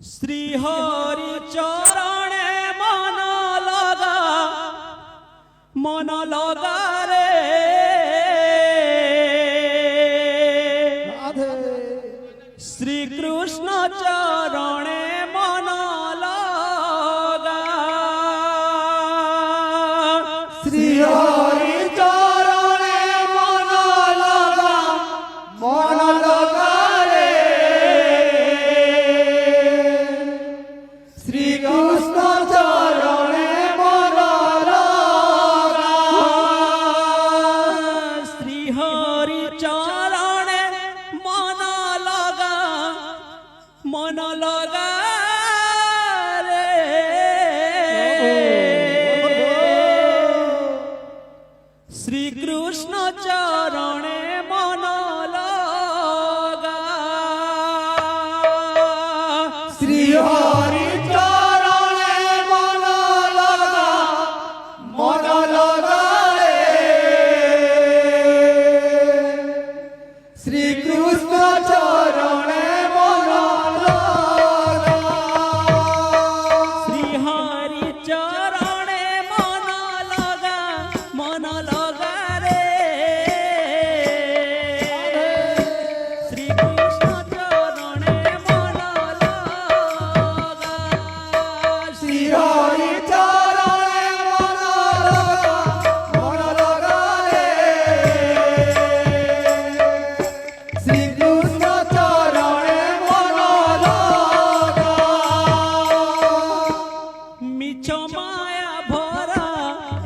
श्री हरि चरणे मन लगा रे श्री कृष्ण चरणे मन लगा श्री हरि चरणे मन लगा रे श्री कृष्ण चरणे मन लगा श्री हरि चरणे मन लगा रे श्री कृष्ण चरणे मन लगा श्री हरि चरणे मन लगा रे श्री कृष्ण चरणे मन लगा श्री हरि चरणे मन लगा रे श्री कृष्ण चरणे मन लगा श्री हरि चरणे मन लगा रे श्री कृष्ण चरणे मन लगा मिछ माया भरा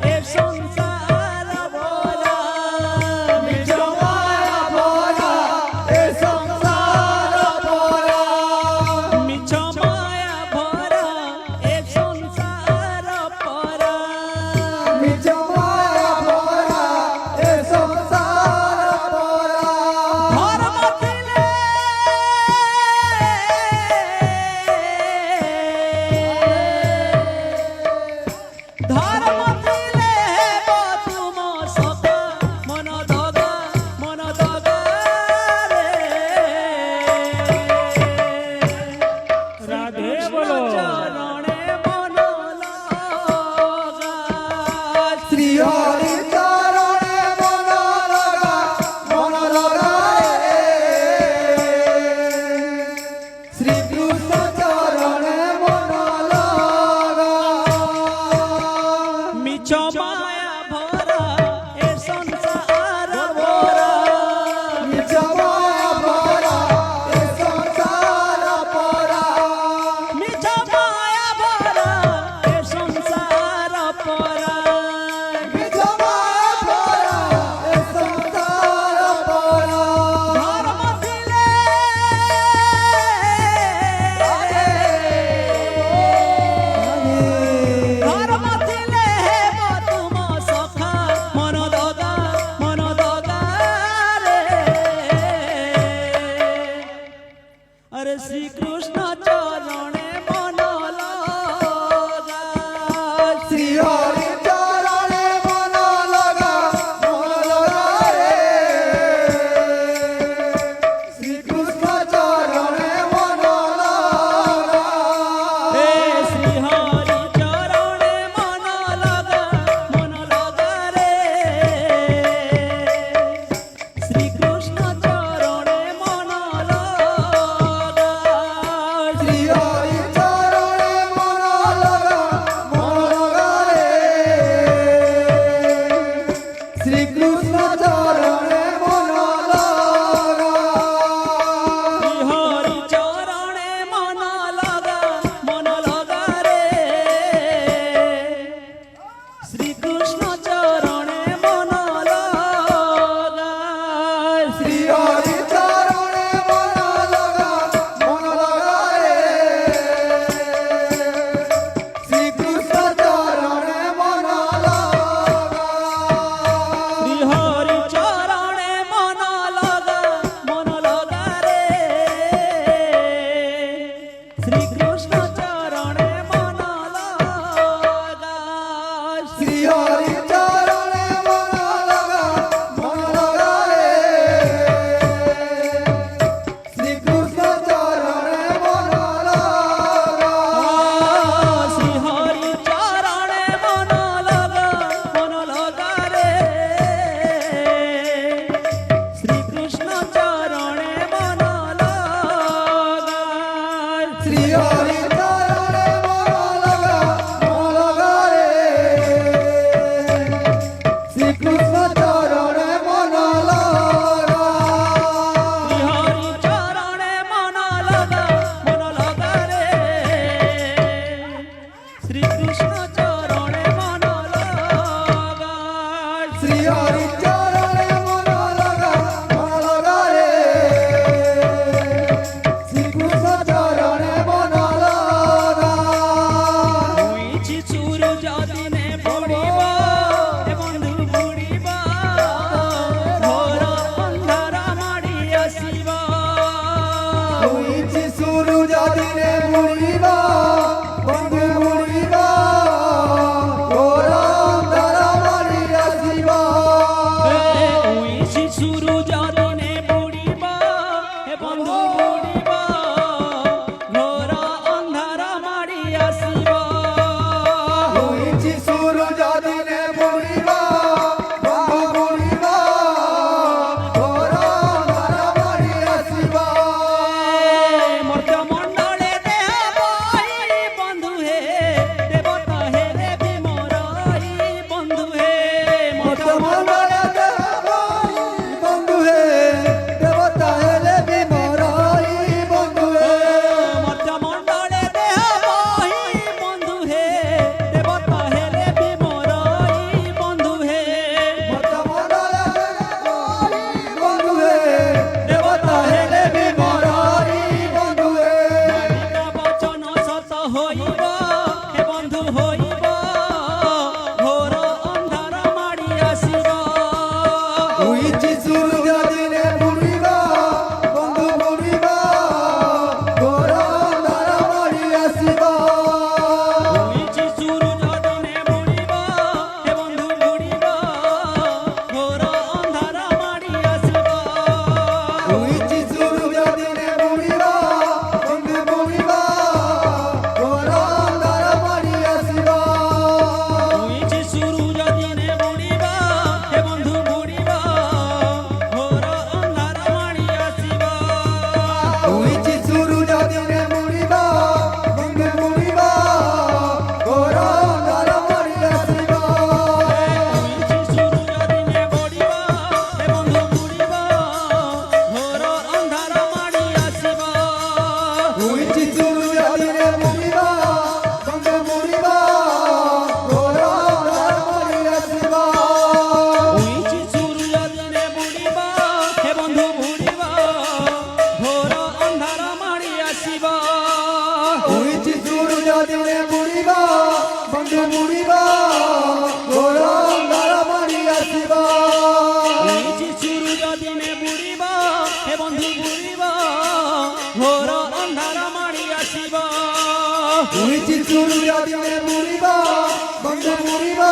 ए संसार भरा निज माया भरा ए संसार भरा मिछ माया भरा ए संसार भरा निज माया भरा ए संसार भरा धर्म ଥିଲେ धर्म ଥିଲେ ତୁମ ସଖା ମନ ଦଗା ରେ ରାଧେ ବୋଲୋ ଚରଣେ ମନ ଲଗା श्री हरि चरणे मन लगा रे श्री कृष्ण चरणे मन लगा मिछ माया भरा ए संसार भरा निज माया भरा ए संसार भरा मिछ माया भरा ए संसार भरा निज माया भरा ए संसार भरा धर्म ଥିଲେ धर्म ଥିଲେ ତୁମ ସଖା ମନ ଦଗା ରେ अरे श्री कृष्ण चरणे मन लगा श्री हरि चरणे मन लगा रे श्री कृष्ण चरणे मन लगा हे श्री हरि चरणे मन लगा रे श्री कृष्ण चरणे मन लगा श्री हरि चरणे मन लगा रे श्री कृष्ण चरणे मन लगा श्री हरि चरणे मन लगा रे श्री कृष्ण चरणे मन लगा श्री हरि चरणे मन लगा रे श्री कृष्ण चरणे मन लगा श्री हरि चरणे मन लगा रे श्री कृष्ण चरणे मन लगा श्री हरि चरणे मन लगा रे श्री कृष्ण चरणे मन लगा শ্রী হরি চরণে মন লগা রে শ্রীকৃষ্ণ চরণে মন লগা হরি চরণে মন লগা রে শ্রীকৃষ্ণ চরণে মন লগা শ্রী হরি চরণে মন লগা রে শ্রীকৃষ্ণ চরণে মন লগা হইছি চুরু যদিনে পড়িবা হে বন্ধু বুড়িবা ঘোর অন্ধার মাড়ি আসিবা হইছি সুরু যদিনে মুড়িবা বন্ধু মুড়িবা ঘোর অন্ধকার মাড়ি আসিবা হইছি চুরু যদিনে পড়িবা হে বন্ধু বুড়িবা ঘোর অন্ধার মাড়ি আসিবা হইছি সুরু যদিনে মুড়িবা বন্ধু মুড়িবা ঘোর অন্ধকার মাড়ি আসিবা মর্ত মণ্ডলে দেহ বই বন্ধু হে দেবতা হে দেবী মোরাই বন্ধু হে মর্ত মন্দলে বন্ধু হে দেবতা হেলে বিমরাই বন্ধু হে মর্ত মণ্ডলে দেহ বই বন্ধু হে দেবতা হে দেবী মোরাই বন্ধু হে মন্দলে বন্ধু হে দেবতা হেলে বিমরাই বন্ধু হে মালিকা বচন সত হইব হে বন্ধু হইব ঘোর অন্ধার মাড়ি আসিব হইছি সূর্য দিনে বুড়িবা বন্ধু বুড়িবা ঘোর অন্ধকার মাড়ি আসিবা হইছি চুরু যদিনে বুড়িবা হে বন্ধু বুড়িবা ঘোর অন্ধার মাড়ি আসিব হইছি সূর্য দিনে বুড়িবা বন্ধু বুড়িবা ঘোর অন্ধকার মাড়ি আসিবা হইছি চুরু যদিনে বুড়িবা হে বন্ধু বুড়িবা ঘোর অন্ধার মাড়ি আসিব হইছি সূর্য দিনে বুড়িবা বন্ধু বুড়িবা ঘোর অন্ধকার মাড়ি আসিবা হইছি চুরু যদিনে বুড়িবা হে বন্ধু বুড়িবা ঘোর অন্ধার মাড়ি আসিব হইছি সূর্য দিনে বুড়িবা বন্ধু বুড়িবা ঘোর অন্ধকার মাড়ি আসিবা হইছি চুরু যদিনে বুড়িবা হে বন্ধু বুড়িবা ঘোর অন্ধার মাড়ি আসিব হইছি সূর্য দিনে বুড়িবা বন্ধু বুড়িবা ঘোর অন্ধকার মাড়ি আসিবা হইছি চুরু যদিনে বুড়িবা হে বন্ধু বুড়িবা ঘোর অন্ধার মাড়ি আসিব হইছি সূর্য দিনে বুড়িবা বন্ধু বুড়িবা